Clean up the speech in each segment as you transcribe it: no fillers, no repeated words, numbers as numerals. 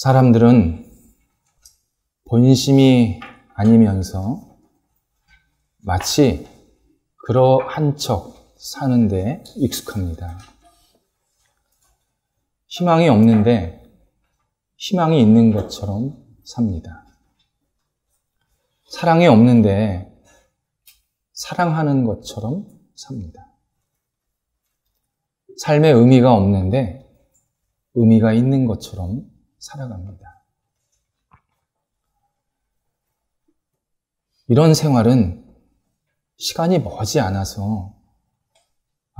사람들은 본심이 아니면서 마치 그러한 척 사는데 익숙합니다. 희망이 없는데 희망이 있는 것처럼 삽니다. 사랑이 없는데 사랑하는 것처럼 삽니다. 삶에 의미가 없는데 의미가 있는 것처럼 살아갑니다. 이런 생활은 시간이 머지 않아서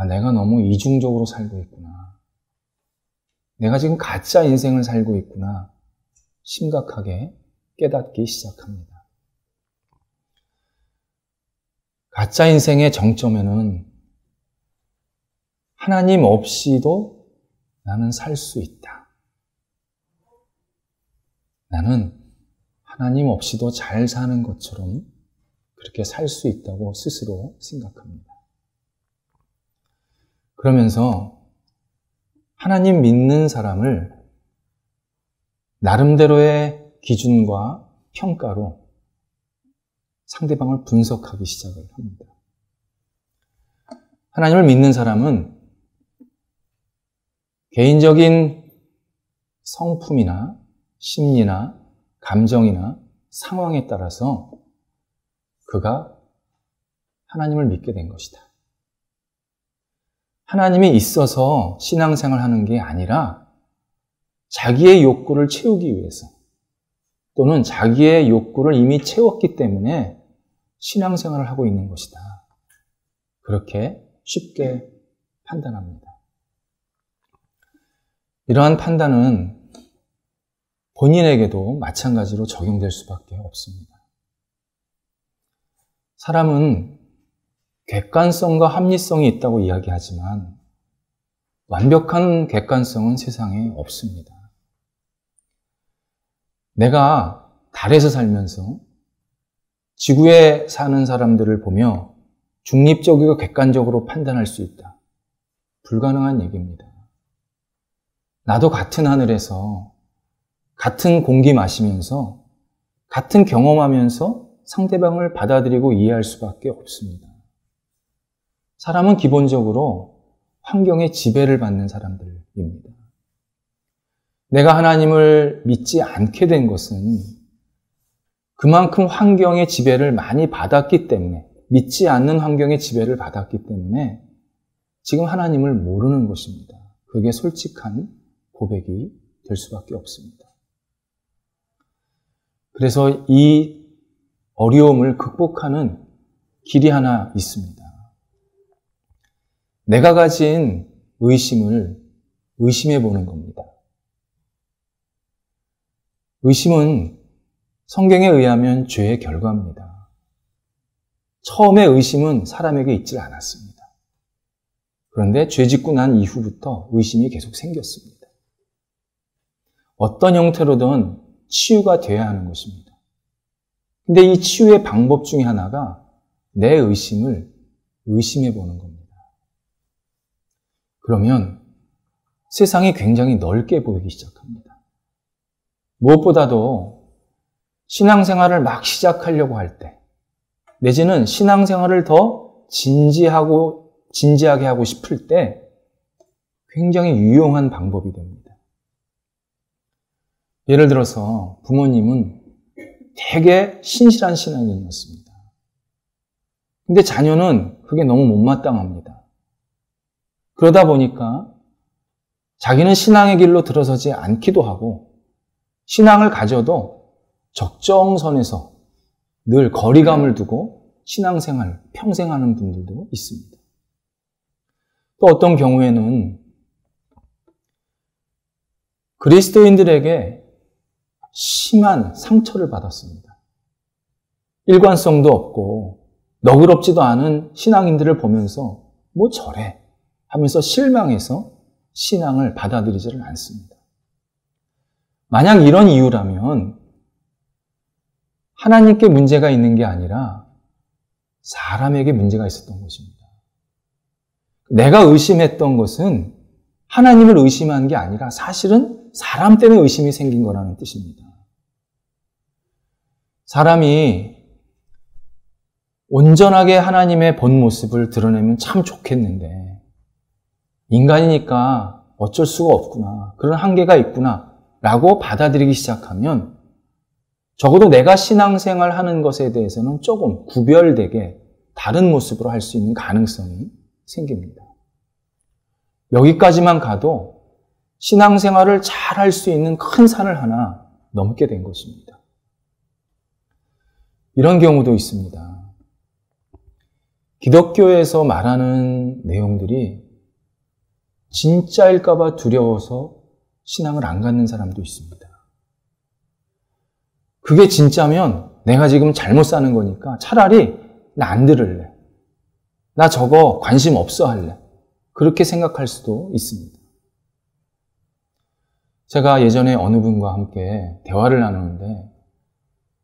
내가 너무 이중적으로 살고 있구나. 내가 지금 가짜 인생을 살고 있구나. 심각하게 깨닫기 시작합니다. 가짜 인생의 정점에는 하나님 없이도 나는 살 수 있다. 나는 하나님 없이도 잘 사는 것처럼 그렇게 살 수 있다고 스스로 생각합니다. 그러면서 하나님 믿는 사람을 나름대로의 기준과 평가로 상대방을 분석하기 시작을 합니다. 하나님을 믿는 사람은 개인적인 성품이나 심리나 감정이나 상황에 따라서 그가 하나님을 믿게 된 것이다. 하나님이 있어서 신앙생활을 하는 게 아니라 자기의 욕구를 채우기 위해서 또는 자기의 욕구를 이미 채웠기 때문에 신앙생활을 하고 있는 것이다. 그렇게 쉽게 판단합니다. 이러한 판단은 본인에게도 마찬가지로 적용될 수밖에 없습니다. 사람은 객관성과 합리성이 있다고 이야기하지만 완벽한 객관성은 세상에 없습니다. 내가 달에서 살면서 지구에 사는 사람들을 보며 중립적이고 객관적으로 판단할 수 있다. 불가능한 얘기입니다. 나도 같은 하늘에서 같은 공기 마시면서 같은 경험하면서 상대방을 받아들이고 이해할 수밖에 없습니다. 사람은 기본적으로 환경의 지배를 받는 사람들입니다. 내가 하나님을 믿지 않게 된 것은 그만큼 환경의 지배를 많이 받았기 때문에, 믿지 않는 환경의 지배를 받았기 때문에 지금 하나님을 모르는 것입니다. 그게 솔직한 고백이 될 수밖에 없습니다. 그래서 이 어려움을 극복하는 길이 하나 있습니다. 내가 가진 의심을 의심해 보는 겁니다. 의심은 성경에 의하면 죄의 결과입니다. 처음에 의심은 사람에게 있질 않았습니다. 그런데 죄 짓고 난 이후부터 의심이 계속 생겼습니다. 어떤 형태로든 치유가 돼야 하는 것입니다. 근데 이 치유의 방법 중에 하나가 내 의심을 의심해 보는 겁니다. 그러면 세상이 굉장히 넓게 보이기 시작합니다. 무엇보다도 신앙생활을 막 시작하려고 할 때, 내지는 신앙생활을 더 진지하게 하고 싶을 때 굉장히 유용한 방법이 됩니다. 예를 들어서 부모님은 되게 신실한 신앙인이었습니다. 근데 자녀는 그게 너무 못마땅합니다. 그러다 보니까 자기는 신앙의 길로 들어서지 않기도 하고 신앙을 가져도 적정선에서 늘 거리감을 두고 신앙생활 평생 하는 분들도 있습니다. 또 어떤 경우에는 그리스도인들에게 심한 상처를 받았습니다. 일관성도 없고 너그럽지도 않은 신앙인들을 보면서 뭐 저래 하면서 실망해서 신앙을 받아들이지를 않습니다. 만약 이런 이유라면 하나님께 문제가 있는 게 아니라 사람에게 문제가 있었던 것입니다. 내가 의심했던 것은 하나님을 의심한 게 아니라 사실은 사람 때문에 의심이 생긴 거라는 뜻입니다. 사람이 온전하게 하나님의 본 모습을 드러내면 참 좋겠는데 인간이니까 어쩔 수가 없구나, 그런 한계가 있구나 라고 받아들이기 시작하면 적어도 내가 신앙생활 하는 것에 대해서는 조금 구별되게 다른 모습으로 할 수 있는 가능성이 생깁니다. 여기까지만 가도 신앙생활을 잘 할 수 있는 큰 산을 하나 넘게 된 것입니다. 이런 경우도 있습니다. 기독교에서 말하는 내용들이 진짜일까봐 두려워서 신앙을 안 갖는 사람도 있습니다. 그게 진짜면 내가 지금 잘못 사는 거니까 차라리 나 안 들을래. 나 저거 관심 없어 할래. 그렇게 생각할 수도 있습니다. 제가 예전에 어느 분과 함께 대화를 나누는데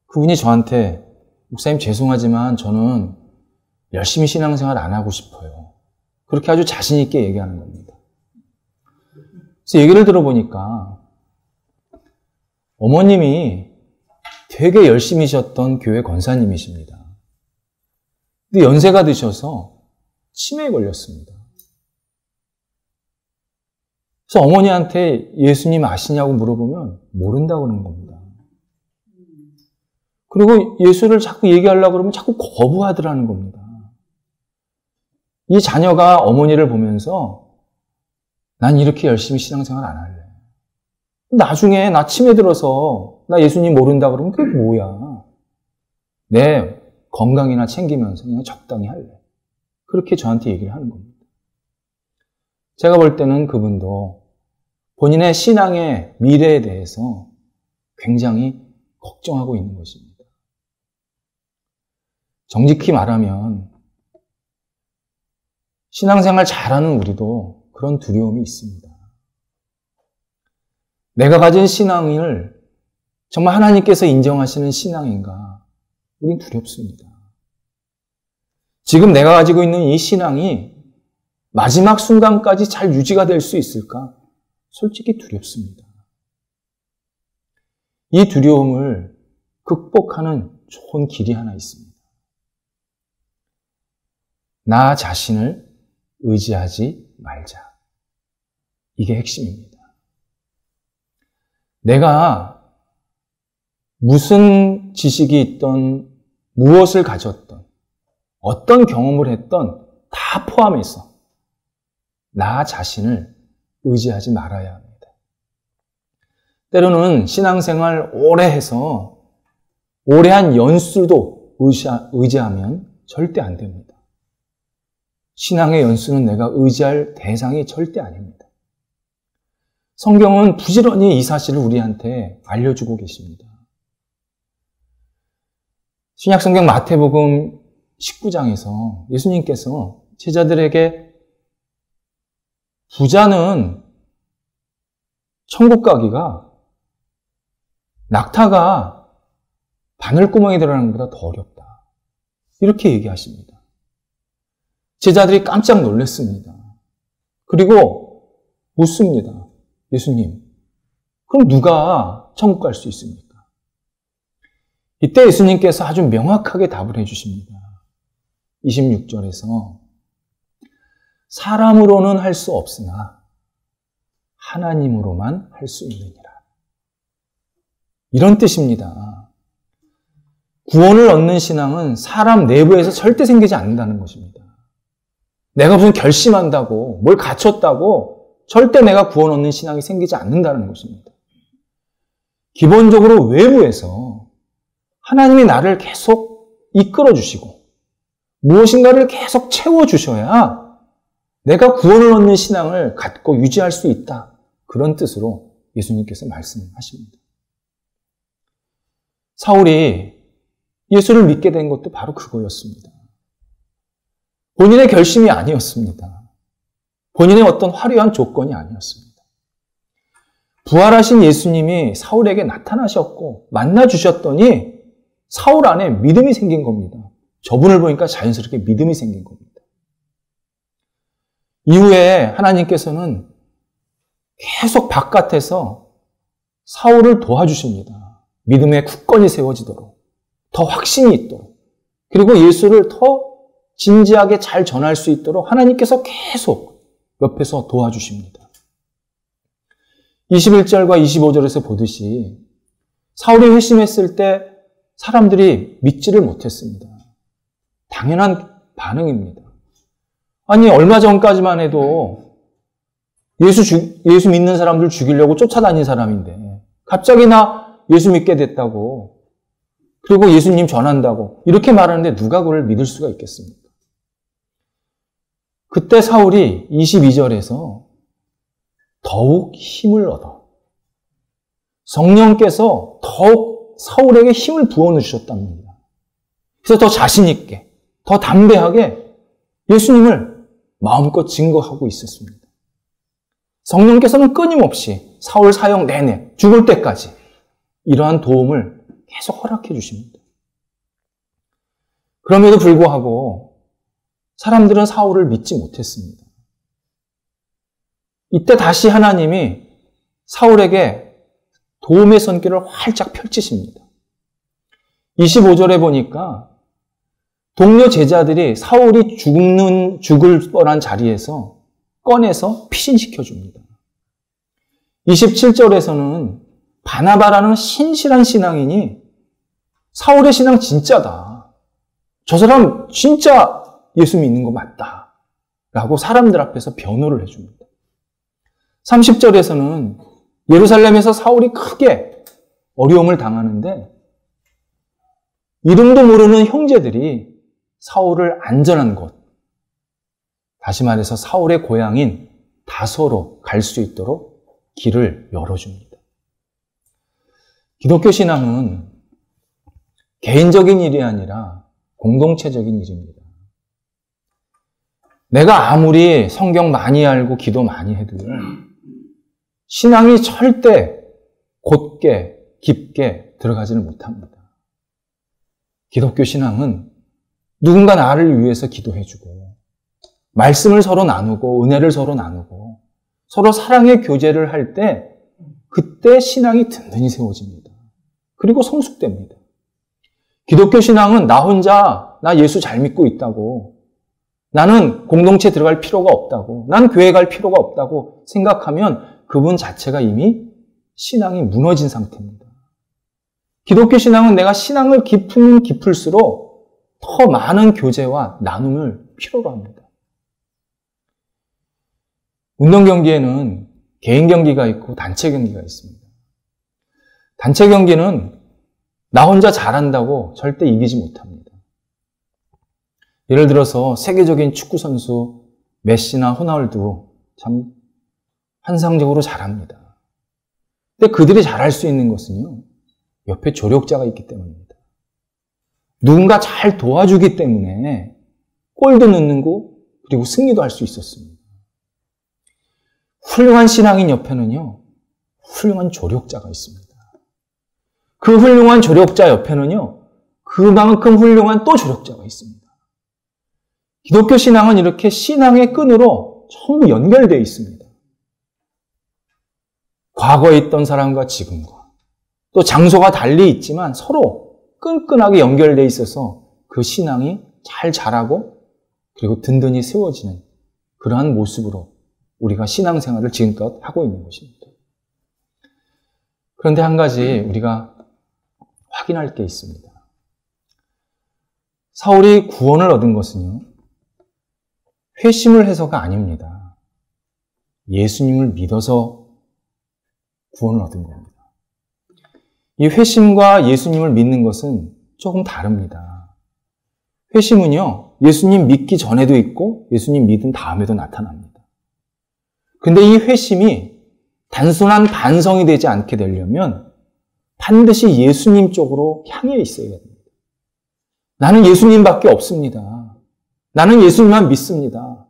그분이 저한테 목사님 죄송하지만 저는 열심히 신앙생활 안 하고 싶어요. 그렇게 아주 자신 있게 얘기하는 겁니다. 그래서 얘기를 들어보니까 어머님이 되게 열심히셨던 교회 권사님이십니다. 근데 연세가 드셔서 치매에 걸렸습니다. 그래서 어머니한테 예수님 아시냐고 물어보면 모른다고 그러는 겁니다. 그리고 예수를 자꾸 얘기하려고 그러면 자꾸 거부하더라는 겁니다. 이 자녀가 어머니를 보면서 난 이렇게 열심히 신앙생활 안 할래. 나중에 나 치매 들어서 나 예수님 모른다 그러면 그게 뭐야. 내 건강이나 챙기면서 그냥 적당히 할래. 그렇게 저한테 얘기를 하는 겁니다. 제가 볼 때는 그분도 본인의 신앙의 미래에 대해서 굉장히 걱정하고 있는 것입니다. 정직히 말하면 신앙생활 잘하는 우리도 그런 두려움이 있습니다. 내가 가진 신앙을 정말 하나님께서 인정하시는 신앙인가? 우린 두렵습니다. 지금 내가 가지고 있는 이 신앙이 마지막 순간까지 잘 유지가 될 수 있을까? 솔직히 두렵습니다. 이 두려움을 극복하는 좋은 길이 하나 있습니다. 나 자신을 의지하지 말자. 이게 핵심입니다. 내가 무슨 지식이 있던, 무엇을 가졌던, 어떤 경험을 했던 다 포함해서 나 자신을 의지하지 말아야 합니다. 때로는 신앙생활 오래 해서 오래 한 연수도 의지하면 절대 안 됩니다. 신앙의 연수는 내가 의지할 대상이 절대 아닙니다. 성경은 부지런히 이 사실을 우리한테 알려주고 계십니다. 신약성경 마태복음 19장에서 예수님께서 제자들에게 부자는 천국 가기가 낙타가 바늘구멍에 들어가는 것보다 더 어렵다. 이렇게 얘기하십니다. 제자들이 깜짝 놀랐습니다. 그리고 묻습니다. 예수님, 그럼 누가 천국 갈 수 있습니까? 이때 예수님께서 아주 명확하게 답을 해주십니다. 26절에서 사람으로는 할 수 없으나 하나님으로만 할 수 있느니라. 이런 뜻입니다. 구원을 얻는 신앙은 사람 내부에서 절대 생기지 않는다는 것입니다. 내가 무슨 결심한다고, 뭘 갖췄다고 절대 내가 구원 얻는 신앙이 생기지 않는다는 것입니다. 기본적으로 외부에서 하나님이 나를 계속 이끌어주시고 무엇인가를 계속 채워주셔야 내가 구원을 얻는 신앙을 갖고 유지할 수 있다. 그런 뜻으로 예수님께서 말씀하십니다. 사울이 예수를 믿게 된 것도 바로 그거였습니다. 본인의 결심이 아니었습니다. 본인의 어떤 화려한 조건이 아니었습니다. 부활하신 예수님이 사울에게 나타나셨고 만나주셨더니 사울 안에 믿음이 생긴 겁니다. 저분을 보니까 자연스럽게 믿음이 생긴 겁니다. 이후에 하나님께서는 계속 바깥에서 사울을 도와주십니다. 믿음의 굳건히 세워지도록, 더 확신이 있도록, 그리고 예수를 더 진지하게 잘 전할 수 있도록 하나님께서 계속 옆에서 도와주십니다. 21절과 25절에서 보듯이 사울이 회심했을 때 사람들이 믿지를 못했습니다. 당연한 반응입니다. 아니, 얼마 전까지만 해도 예수 믿는 사람들 죽이려고 쫓아다닌 사람인데 갑자기 나 예수 믿게 됐다고, 그리고 예수님 전한다고 이렇게 말하는데 누가 그를 믿을 수가 있겠습니까? 그때 사울이 22절에서 더욱 힘을 얻어 성령께서 더욱 사울에게 힘을 부어주셨답니다. 그래서 더 자신 있게, 더 담대하게 예수님을 마음껏 증거하고 있었습니다. 성령께서는 끊임없이 사울 사역 내내 죽을 때까지 이러한 도움을 계속 허락해 주십니다. 그럼에도 불구하고 사람들은 사울을 믿지 못했습니다. 이때 다시 하나님이 사울에게 도움의 손길을 활짝 펼치십니다. 25절에 보니까 동료 제자들이 사울이 죽을 뻔한 자리에서 꺼내서 피신시켜줍니다. 27절에서는 바나바라는 신실한 신앙인이 사울의 신앙 진짜다, 저 사람 진짜 예수 믿는 거 맞다 라고 사람들 앞에서 변호를 해줍니다. 30절에서는 예루살렘에서 사울이 크게 어려움을 당하는데 이름도 모르는 형제들이 사울을 안전한 곳, 다시 말해서 사울의 고향인 다소로 갈 수 있도록 길을 열어줍니다. 기독교 신앙은 개인적인 일이 아니라 공동체적인 일입니다. 내가 아무리 성경 많이 알고 기도 많이 해도 신앙이 절대 곧게 깊게 들어가지는 못합니다. 기독교 신앙은 누군가 나를 위해서 기도해주고 말씀을 서로 나누고 은혜를 서로 나누고 서로 사랑의 교제를 할 때 그때 신앙이 든든히 세워집니다. 그리고 성숙됩니다. 기독교 신앙은 나 혼자 나 예수 잘 믿고 있다고, 나는 공동체 들어갈 필요가 없다고, 난 교회 갈 필요가 없다고 생각하면 그분 자체가 이미 신앙이 무너진 상태입니다. 기독교 신앙은 내가 신앙을 깊으면 깊을수록 더 많은 교제와 나눔을 필요로 합니다. 운동 경기에는 개인 경기가 있고 단체 경기가 있습니다. 단체 경기는 나 혼자 잘한다고 절대 이기지 못합니다. 예를 들어서 세계적인 축구 선수 메시나 호날두 참 환상적으로 잘합니다. 근데 그들이 잘할 수 있는 것은요, 옆에 조력자가 있기 때문입니다. 누군가 잘 도와주기 때문에 골도 넣는 거, 그리고 승리도 할 수 있었습니다. 훌륭한 신앙인 옆에는요, 훌륭한 조력자가 있습니다. 그 훌륭한 조력자 옆에는요, 그만큼 훌륭한 또 조력자가 있습니다. 기독교 신앙은 이렇게 신앙의 끈으로 전부 연결되어 있습니다. 과거에 있던 사람과 지금과 또 장소가 달리 있지만 서로 끈끈하게 연결되어 있어서 그 신앙이 잘 자라고 그리고 든든히 세워지는 그러한 모습으로 우리가 신앙생활을 지금껏 하고 있는 것입니다. 그런데 한 가지 우리가 확인할 게 있습니다. 사울이 구원을 얻은 것은요, 회심을 해서가 아닙니다. 예수님을 믿어서 구원을 얻은 겁니다. 이 회심과 예수님을 믿는 것은 조금 다릅니다. 회심은요, 예수님 믿기 전에도 있고 예수님 믿은 다음에도 나타납니다. 근데 이 회심이 단순한 반성이 되지 않게 되려면 반드시 예수님 쪽으로 향해 있어야 됩니다. 나는 예수님밖에 없습니다. 나는 예수님만 믿습니다.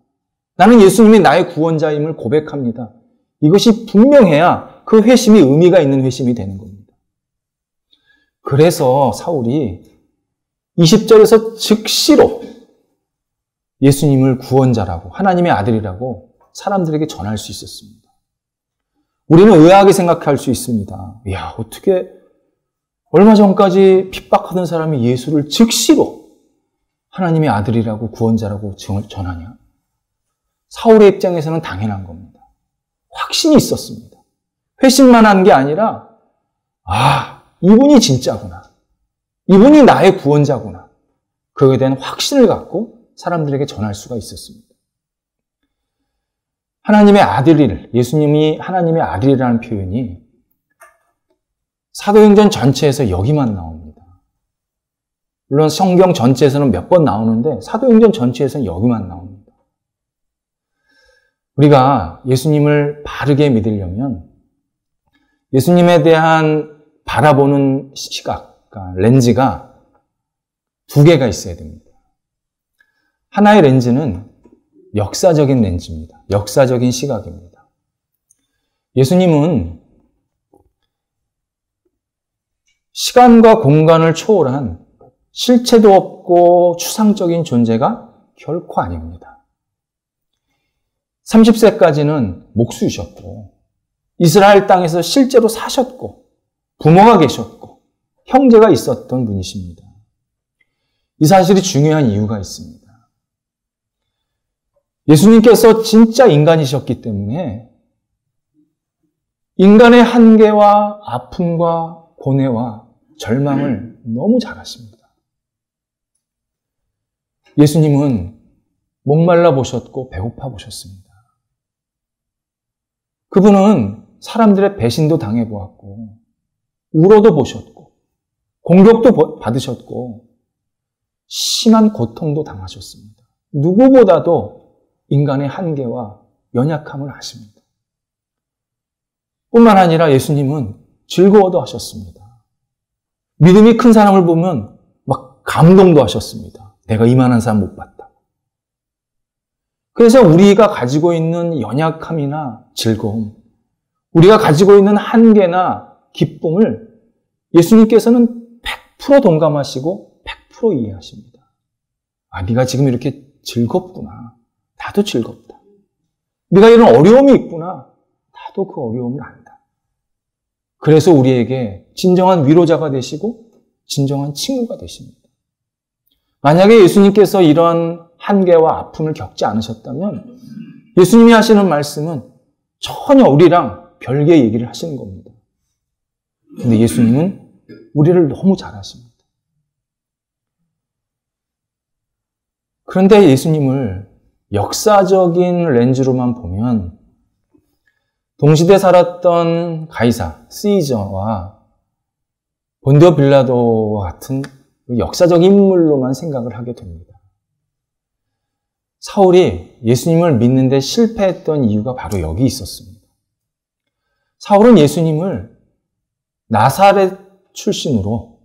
나는 예수님이 나의 구원자임을 고백합니다. 이것이 분명해야 그 회심이 의미가 있는 회심이 되는 겁니다. 그래서 사울이 20절에서 즉시로 예수님을 구원자라고, 하나님의 아들이라고 사람들에게 전할 수 있었습니다. 우리는 의아하게 생각할 수 있습니다. 야, 어떻게 얼마 전까지 핍박하던 사람이 예수를 즉시로 하나님의 아들이라고 구원자라고 전하냐? 사울의 입장에서는 당연한 겁니다. 확신이 있었습니다. 회심만 한 게 아니라 이분이 진짜구나. 이분이 나의 구원자구나. 그에 대한 확신을 갖고 사람들에게 전할 수가 있었습니다. 하나님의 아들을, 예수님이 하나님의 아들이라는 표현이 사도행전 전체에서 여기만 나옵니다. 물론 성경 전체에서는 몇 번 나오는데 사도행전 전체에서는 여기만 나옵니다. 우리가 예수님을 바르게 믿으려면 예수님에 대한 바라보는 시각, 그러니까 렌즈가 두 개가 있어야 됩니다. 하나의 렌즈는 역사적인 렌즈입니다. 역사적인 시각입니다. 예수님은 시간과 공간을 초월한 실체도 없고 추상적인 존재가 결코 아닙니다. 30세까지는 목수이셨고 이스라엘 땅에서 실제로 사셨고 부모가 계셨고 형제가 있었던 분이십니다. 이 사실이 중요한 이유가 있습니다. 예수님께서 진짜 인간이셨기 때문에 인간의 한계와 아픔과 고뇌와 절망을 너무 잘 아십니다. 예수님은 목말라 보셨고 배고파 보셨습니다. 그분은 사람들의 배신도 당해보았고 울어도 보셨고 공격도 받으셨고 심한 고통도 당하셨습니다. 누구보다도 인간의 한계와 연약함을 아십니다. 뿐만 아니라 예수님은 즐거워도 하셨습니다. 믿음이 큰 사람을 보면 막 감동도 하셨습니다. 내가 이만한 사람 못 봤다. 그래서 우리가 가지고 있는 연약함이나 즐거움, 우리가 가지고 있는 한계나 기쁨을 예수님께서는 100% 동감하시고 100% 이해하십니다. 네가 지금 이렇게 즐겁구나. 나도 즐겁다. 네가 이런 어려움이 있구나. 나도 그 어려움을 안다. 그래서 우리에게 진정한 위로자가 되시고 진정한 친구가 되십니다. 만약에 예수님께서 이런 한계와 아픔을 겪지 않으셨다면 예수님이 하시는 말씀은 전혀 우리랑 별개의 얘기를 하시는 겁니다. 근데 예수님은 우리를 너무 잘 아십니다. 그런데 예수님을 역사적인 렌즈로만 보면 동시대 살았던 가이사, 시저와 본디오 빌라도와 같은 역사적 인물로만 생각을 하게 됩니다. 사울이 예수님을 믿는데 실패했던 이유가 바로 여기 있었습니다. 사울은 예수님을 나사렛 출신으로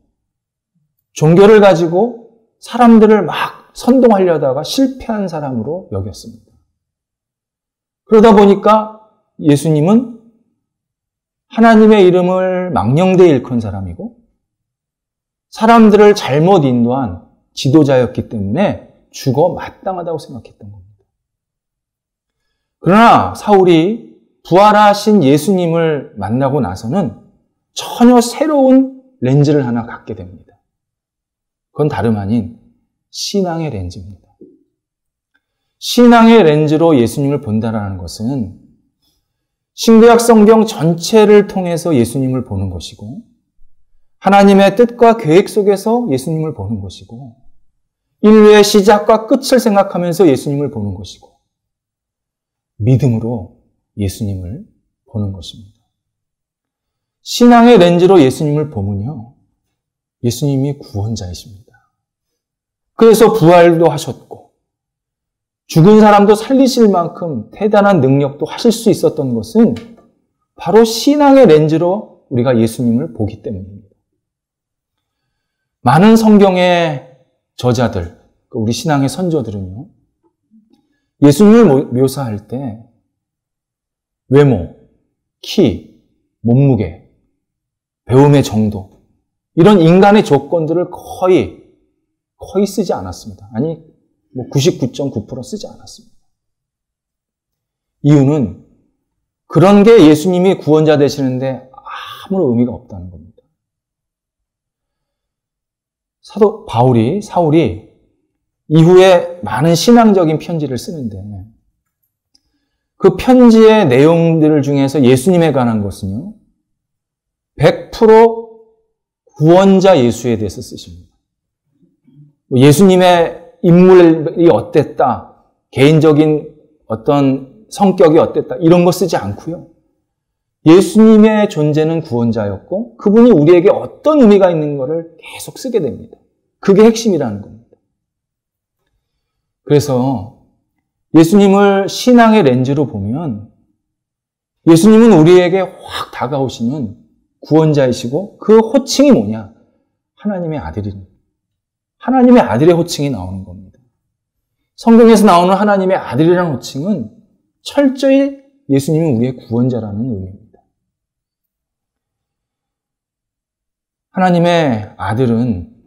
종교를 가지고 사람들을 막 선동하려다가 실패한 사람으로 여겼습니다. 그러다 보니까 예수님은 하나님의 이름을 망령되이 일컫은 사람이고 사람들을 잘못 인도한 지도자였기 때문에 죽어 마땅하다고 생각했던 겁니다. 그러나 사울이 부활하신 예수님을 만나고 나서는 전혀 새로운 렌즈를 하나 갖게 됩니다. 그건 다름 아닌 신앙의 렌즈입니다. 신앙의 렌즈로 예수님을 본다는 것은 신구약 성경 전체를 통해서 예수님을 보는 것이고 하나님의 뜻과 계획 속에서 예수님을 보는 것이고 인류의 시작과 끝을 생각하면서 예수님을 보는 것이고 믿음으로 예수님을 보는 것입니다. 신앙의 렌즈로 예수님을 보면요. 예수님이 구원자이십니다. 그래서 부활도 하셨고 죽은 사람도 살리실 만큼 대단한 능력도 하실 수 있었던 것은 바로 신앙의 렌즈로 우리가 예수님을 보기 때문입니다. 많은 성경의 저자들, 우리 신앙의 선조들은요, 예수님을 묘사할 때 외모, 키, 몸무게, 배움의 정도, 이런 인간의 조건들을 거의 쓰지 않았습니다. 아니, 99.9% 쓰지 않았습니다. 이유는 그런 게 예수님이 구원자 되시는데 아무런 의미가 없다는 겁니다. 사도 사울이 이후에 많은 신앙적인 편지를 쓰는데 그 편지의 내용들 중에서 예수님에 관한 것은요, 100% 구원자 예수에 대해서 쓰십니다. 예수님의 인물이 어땠다, 개인적인 어떤 성격이 어땠다, 이런 거 쓰지 않고요. 예수님의 존재는 구원자였고 그분이 우리에게 어떤 의미가 있는 것을 계속 쓰게 됩니다. 그게 핵심이라는 겁니다. 그래서 예수님을 신앙의 렌즈로 보면 예수님은 우리에게 확 다가오시는 구원자이시고 그 호칭이 뭐냐? 하나님의 아들입니다. 하나님의 아들의 호칭이 나오는 겁니다. 성경에서 나오는 하나님의 아들이라는 호칭은 철저히 예수님은 우리의 구원자라는 의미입니다. 하나님의 아들은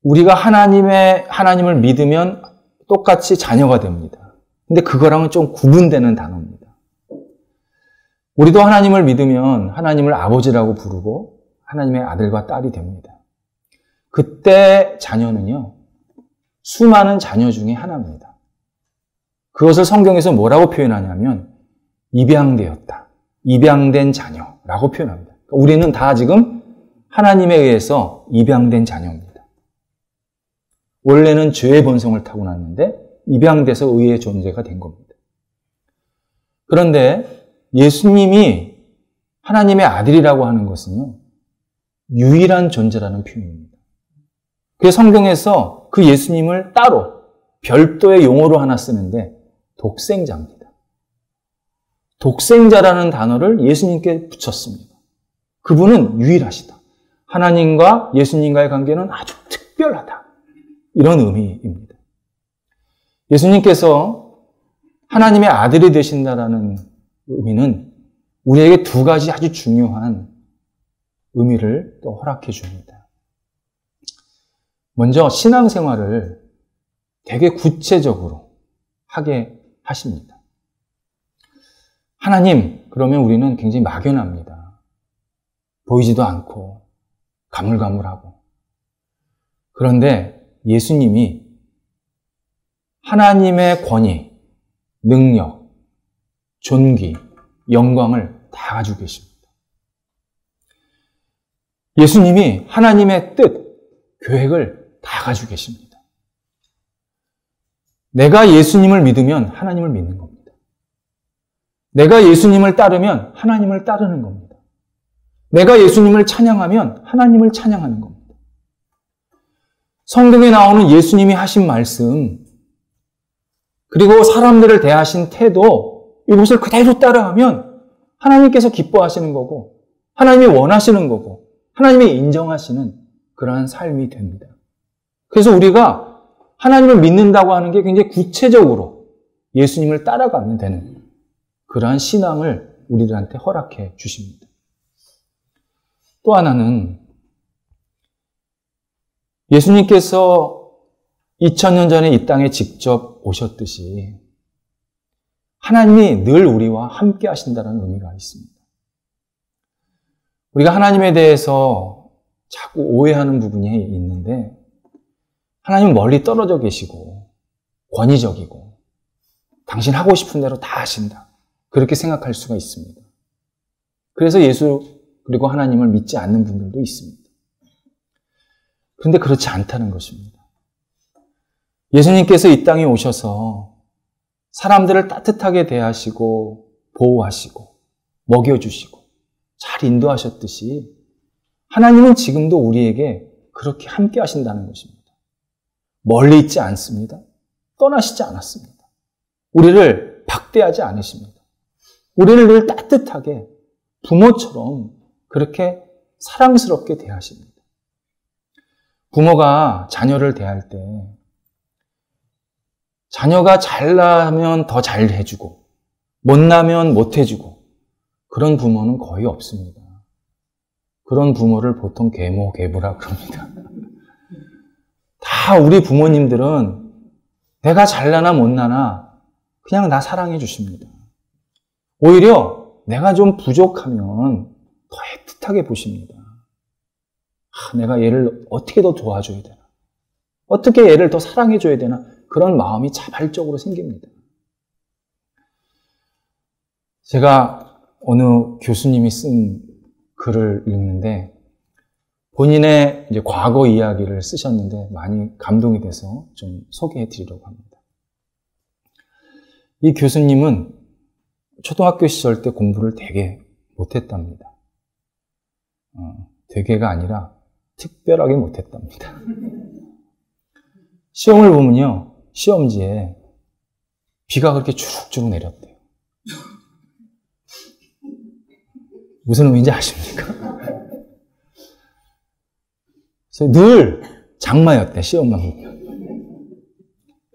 우리가 하나님을 믿으면 똑같이 자녀가 됩니다. 근데 그거랑은 좀 구분되는 단어입니다. 우리도 하나님을 믿으면 하나님을 아버지라고 부르고 하나님의 아들과 딸이 됩니다. 그때 자녀는요, 수많은 자녀 중에 하나입니다. 그것을 성경에서 뭐라고 표현하냐면 입양되었다, 입양된 자녀라고 표현합니다. 그러니까 우리는 다 지금 하나님에 의해서 입양된 자녀입니다. 원래는 죄의 본성을 타고났는데 입양돼서 의의 존재가 된 겁니다. 그런데 예수님이 하나님의 아들이라고 하는 것은요, 유일한 존재라는 표현입니다. 그래서 성경에서 그 예수님을 따로 별도의 용어로 하나 쓰는데 독생자입니다. 독생자라는 단어를 예수님께 붙였습니다. 그분은 유일하시다. 하나님과 예수님과의 관계는 아주 특별하다. 이런 의미입니다. 예수님께서 하나님의 아들이 되신다라는 의미는 우리에게 두 가지 아주 중요한 의미를 또 허락해 줍니다. 먼저 신앙생활을 되게 구체적으로 하게 하십니다. 하나님, 그러면 우리는 굉장히 막연합니다. 보이지도 않고 가물가물하고. 그런데 예수님이 하나님의 권위, 능력, 존귀, 영광을 다 가지고 계십니다. 예수님이 하나님의 뜻, 계획을 다 가지고 계십니다. 내가 예수님을 믿으면 하나님을 믿는 겁니다. 내가 예수님을 따르면 하나님을 따르는 겁니다. 내가 예수님을 찬양하면 하나님을 찬양하는 겁니다. 성경에 나오는 예수님이 하신 말씀, 그리고 사람들을 대하신 태도, 이것을 그대로 따라하면 하나님께서 기뻐하시는 거고, 하나님이 원하시는 거고, 하나님이 인정하시는 그러한 삶이 됩니다. 그래서 우리가 하나님을 믿는다고 하는 게 굉장히 구체적으로 예수님을 따라가면 되는 그러한 신앙을 우리들한테 허락해 주십니다. 또 하나는 예수님께서 2000년 전에 이 땅에 직접 오셨듯이 하나님이 늘 우리와 함께 하신다는 의미가 있습니다. 우리가 하나님에 대해서 자꾸 오해하는 부분이 있는데 하나님은 멀리 떨어져 계시고 권위적이고 당신 하고 싶은 대로 다 하신다. 그렇게 생각할 수가 있습니다. 그래서 예수 그리고 하나님을 믿지 않는 분들도 있습니다. 그런데 그렇지 않다는 것입니다. 예수님께서 이 땅에 오셔서 사람들을 따뜻하게 대하시고 보호하시고 먹여주시고 잘 인도하셨듯이 하나님은 지금도 우리에게 그렇게 함께 하신다는 것입니다. 멀리 있지 않습니다. 떠나시지 않았습니다. 우리를 박대하지 않으십니다. 우리를 늘 따뜻하게 부모처럼 그렇게 사랑스럽게 대하십니다. 부모가 자녀를 대할 때 자녀가 잘나면 더 잘해주고 못나면 못해주고 그런 부모는 거의 없습니다. 그런 부모를 보통 계모, 계부라 그럽니다. 다 우리 부모님들은 내가 잘나나 못나나 그냥 나 사랑해 주십니다. 오히려 내가 좀 부족하면 더 애틋하게 보십니다. 내가 얘를 어떻게 더 도와줘야 되나? 어떻게 얘를 더 사랑해 줘야 되나? 그런 마음이 자발적으로 생깁니다. 제가 어느 교수님이 쓴 글을 읽는데 본인의 이제 과거 이야기를 쓰셨는데 많이 감동이 돼서 좀 소개해 드리려고 합니다. 이 교수님은 초등학교 시절 때 공부를 되게 못했답니다. 되게가 아니라 특별하게 못했답니다. 시험을 보면요, 시험지에 비가 그렇게 주룩주룩 내렸대요. 무슨 의미인지 아십니까? 그래서 늘 장마였대, 시험만 보면.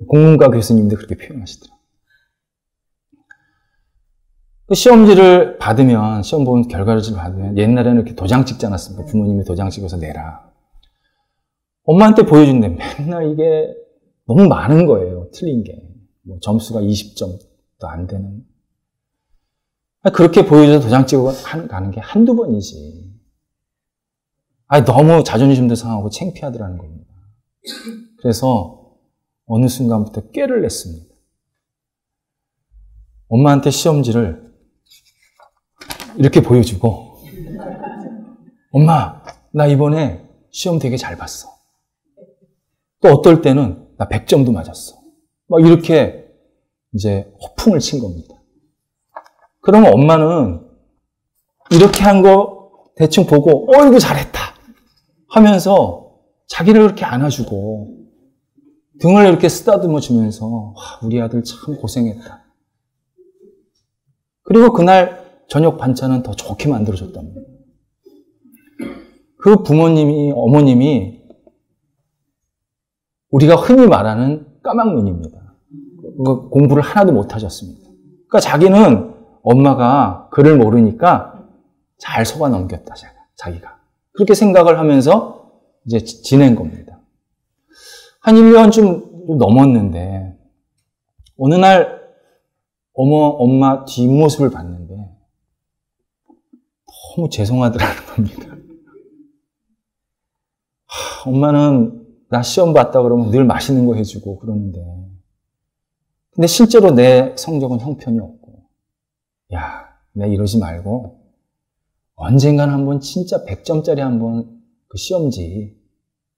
공문과 교수님도 그렇게 표현하시더라고요. 시험지를 받으면, 시험 보면 결과를 받으면, 옛날에는 이렇게 도장 찍지 않았습니까? 부모님이 도장 찍어서 내라. 엄마한테 보여준대. 맨날 이게 너무 많은 거예요, 틀린 게. 뭐 점수가 20점도 안 되는. 그렇게 보여줘서 도장 찍고 가는 게 한두 번이지. 너무 자존심도 상하고 창피하더라는 겁니다. 그래서 어느 순간부터 꾀를 냈습니다. 엄마한테 시험지를 이렇게 보여주고, 엄마, 나 이번에 시험 되게 잘 봤어. 또 어떨 때는 나 100점도 맞았어. 막 이렇게 이제 허풍을 친 겁니다. 그러면 엄마는 이렇게 한 거 대충 보고, 이거 잘했다 하면서 자기를 이렇게 안아주고 등을 이렇게 쓰다듬어 주면서 우리 아들 참 고생했다. 그리고 그날 저녁 반찬은 더 좋게 만들어줬답니다. 그 부모님이, 어머님이 우리가 흔히 말하는 까막눈입니다. 공부를 하나도 못하셨습니다. 그러니까 자기는 엄마가 글을 모르니까 잘 속아 넘겼다, 자기가. 그렇게 생각을 하면서 이제 지낸 겁니다. 한 1년쯤 넘었는데, 어느 날 엄마 뒷모습을 봤는데, 너무 죄송하더라는 겁니다. 엄마는 나 시험 봤다 그러면 늘 맛있는 거 해주고 그러는데, 근데 실제로 내 성적은 형편이 없고, 내가 이러지 말고, 언젠간 한번 진짜 100점짜리 한번 그 시험지,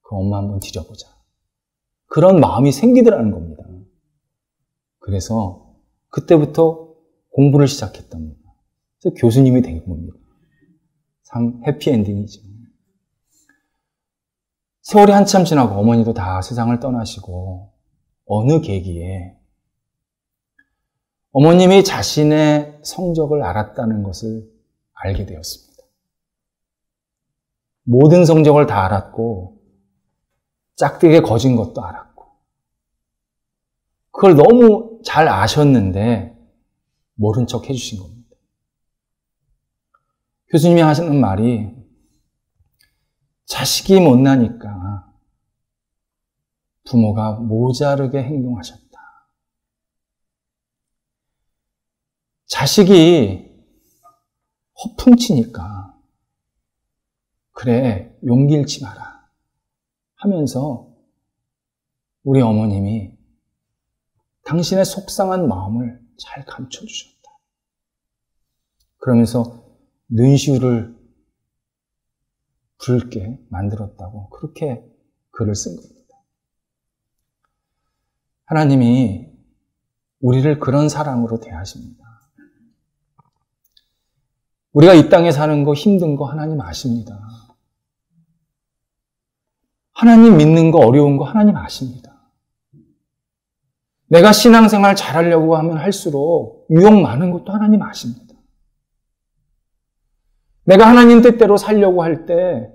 그 엄마 한번 드려보자. 그런 마음이 생기더라는 겁니다. 그래서 그때부터 공부를 시작했답니다. 그래서 교수님이 된 겁니다. 참 해피엔딩이죠. 세월이 한참 지나고 어머니도 다 세상을 떠나시고 어느 계기에 어머님이 자신의 성적을 알았다는 것을 알게 되었습니다. 모든 성적을 다 알았고 짝되게 거진 것도 알았고 그걸 너무 잘 아셨는데 모른 척 해주신 겁니다. 교수님이 하시는 말이 자식이 못나니까 부모가 모자르게 행동하셨다. 자식이 허풍치니까 그래 용기 잃지 마라 하면서 우리 어머님이 당신의 속상한 마음을 잘 감춰주셨다. 그러면서 눈시울을 붉게 만들었다고 그렇게 글을 쓴 겁니다. 하나님이 우리를 그런 사랑으로 대하십니다. 우리가 이 땅에 사는 거 힘든 거 하나님 아십니다. 하나님 믿는 거 어려운 거 하나님 아십니다. 내가 신앙생활 잘하려고 하면 할수록 유혹 많은 것도 하나님 아십니다. 내가 하나님 뜻대로 살려고 할 때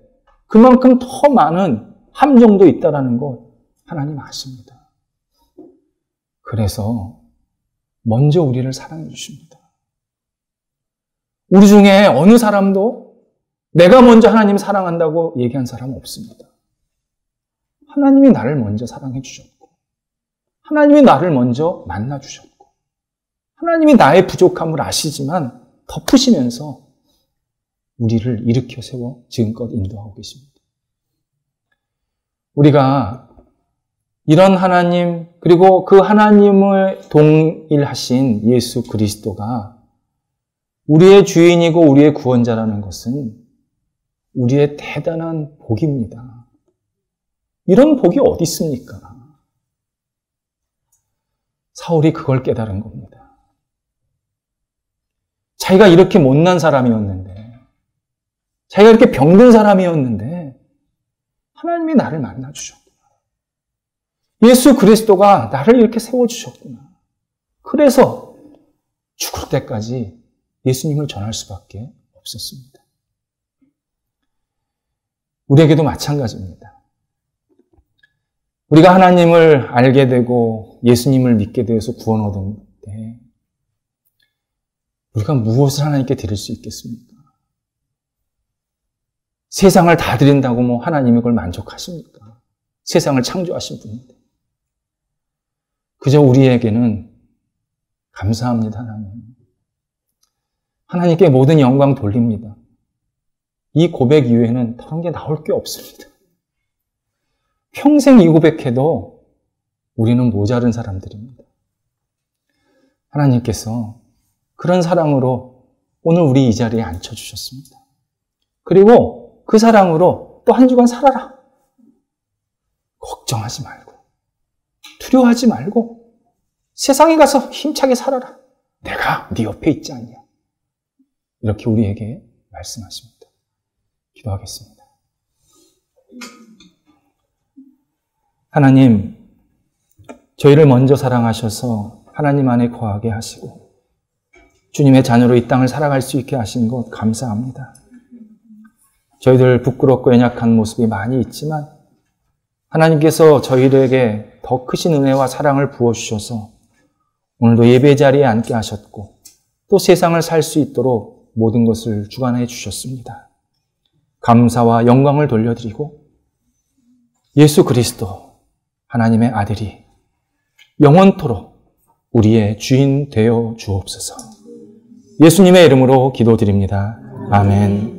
그만큼 더 많은 함정도 있다는 것 하나님 아십니다. 그래서 먼저 우리를 사랑해 주십니다. 우리 중에 어느 사람도 내가 먼저 하나님 사랑한다고 얘기한 사람은 없습니다. 하나님이 나를 먼저 사랑해 주셨고 하나님이 나를 먼저 만나주셨고 하나님이 나의 부족함을 아시지만 덮으시면서 우리를 일으켜 세워 지금껏 인도하고 계십니다. 우리가 이런 하나님 그리고 그 하나님을 동일하신 예수 그리스도가 우리의 주인이고 우리의 구원자라는 것은 우리의 대단한 복입니다. 이런 복이 어디 있습니까? 사울이 그걸 깨달은 겁니다. 자기가 이렇게 못난 사람이었는데, 자기가 이렇게 병든 사람이었는데 하나님이 나를 만나주셨구나. 예수 그리스도가 나를 이렇게 세워주셨구나. 그래서 죽을 때까지 예수님을 전할 수밖에 없었습니다. 우리에게도 마찬가지입니다. 우리가 하나님을 알게 되고 예수님을 믿게 되어서 구원 얻은 때 우리가 무엇을 하나님께 드릴 수 있겠습니까? 세상을 다 드린다고 뭐 하나님이 그걸 만족하십니까? 세상을 창조하신 분인데. 그저 우리에게는 감사합니다, 하나님. 하나님께 모든 영광 돌립니다. 이 고백 이후에는 다른 게 나올 게 없습니다. 평생 이 고백해도 우리는 모자른 사람들입니다. 하나님께서 그런 사랑으로 오늘 우리 이 자리에 앉혀주셨습니다. 그리고 그 사랑으로 또 한 주간 살아라. 걱정하지 말고, 두려워하지 말고, 세상에 가서 힘차게 살아라. 내가 네 옆에 있지 않냐. 이렇게 우리에게 말씀하십니다. 기도하겠습니다. 하나님, 저희를 먼저 사랑하셔서 하나님 안에 거하게 하시고 주님의 자녀로 이 땅을 살아갈 수 있게 하신 것 감사합니다. 저희들 부끄럽고 연약한 모습이 많이 있지만 하나님께서 저희들에게 더 크신 은혜와 사랑을 부어주셔서 오늘도 예배 자리에 앉게 하셨고 또 세상을 살 수 있도록 모든 것을 주관해 주셨습니다. 감사와 영광을 돌려드리고 예수 그리스도 하나님의 아들이 영원토록 우리의 주인 되어 주옵소서. 예수님의 이름으로 기도드립니다. 아멘.